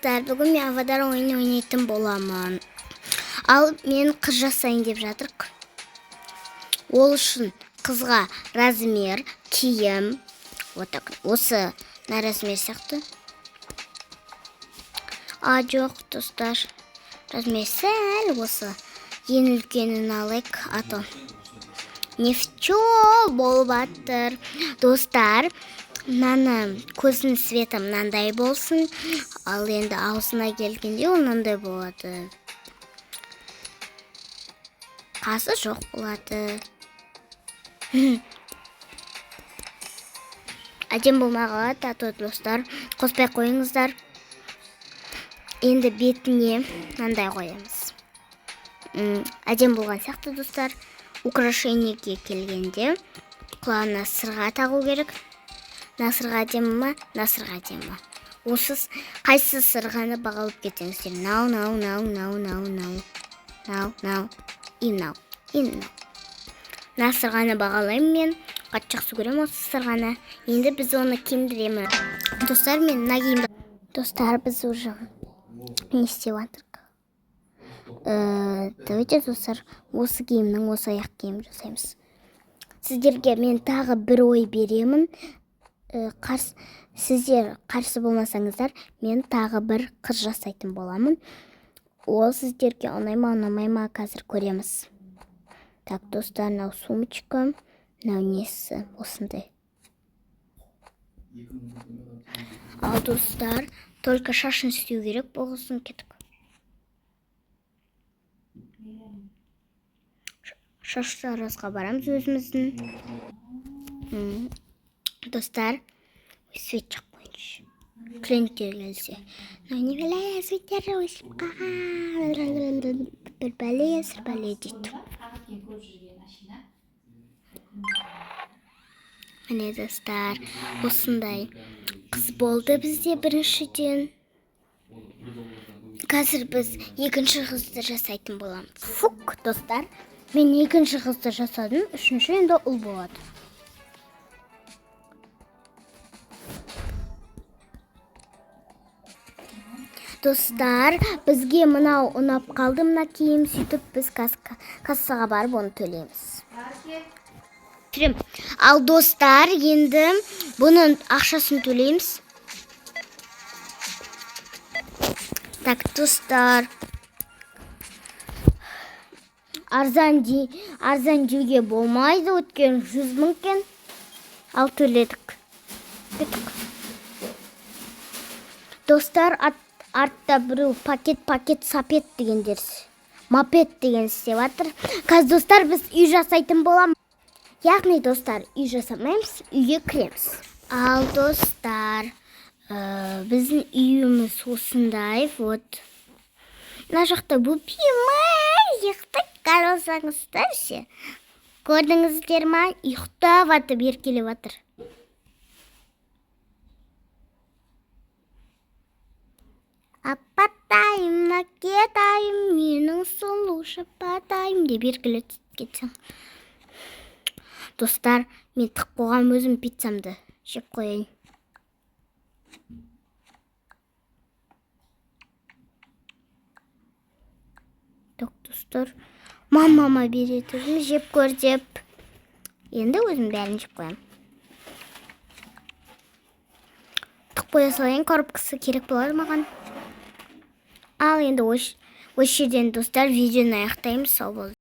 Бүгін мен аватар ойын ойнайтын боламын. Ал мен қыз жасайын деп жатырмын. Ол үшін қызға размер, киім, вот так. Осы на размер сияқты. Жоқ, достар. Размер сәл осы. Ең үлкенін алайық, а то нефтё болып жатыр. Достар, мынаны көзінің светі мынандай болсын, ал енді аузына келгенде ол мынандай болады. Қасы жоқ болады. Әдем болмаға тату достар, қоспай қойыңыздар. Енді бетіне мынандай қоямыз. Әдем болған сияқты достар. Украшениеге келгенде құлағына сырға тағу керек. Насырға әдемі ма? Насырға әдемі. Осы қайсы сырғаны бағалып кетіңіздер. Насырғаны бағалаймын мен. Қатты жақсы көремін осы сырғаны. Енді біз оны киіндіремін. Достар, мен мына киімді. Достар, біз уже не істеп жатырмық? Давайте, достар, осы киімнің осы аяқ киімін жасаймыз. Сіздерге мен тағы бір ой беремін. Сіздер қарсы болмасаңыздар, мен тағы бір қыз жасайтын боламын. Ол сіздерге ұнай ма қазір көреміз. Так, достар, мынау сумочка, мынау несі осындай. Ал достар, только шашын істеу керек болғысын кетіп. Шаштарызға барамыз өзіміздің. Достар, свет жақ қойыншы. Клиенттер келсе. Не біле, светтер өсіп қаға. Bir бәле, сыр бәле дейді. Міне достар, осындай қыз болды бізде біріншіден. Қазір біз екінші қызды жасайтын боламыз. Фук, достар, мен екінші қызды жасадым, үшінші енді ұл болады. Достар, бізге мынау ұнап қалды, мына киім, сөйтіп біз кассаға барып оны төлейміз. Ал достар, енді бұның ақшасын төлейміз. Так, достар, арзан деуге болмайды, өткен 100 мың екен. Ал төледік. Достар, артта біреу пакет сапет дегендер, мопед деген істеп жатыр. Қазір достар, біз үй жасайтын боламыз. Яғни достар, үй жасамаймыз, үйге кіреміз. Ал достар, біздің үйіміз осындай, вот. Мына жақта бөпеміз ұйықтап қарасаңыздар ше. Көрдіңіздер ма? Ұйықтап жатып еркелеп жатыр. Апатайым, макетайым, менің сұлу шапатайым деп еркелеп кетсең. Достар, мен тық қоғам өзім пиццамды жеп қояйын. Достар, мамама беретінім жеп көр деп. Енді өзім бәрін жеп қоям. Тық қоя салайын, коробкасы керек болады маған. Ал енді осы жерден достар видеоны аяқтаймыз. Сау болыңыздар.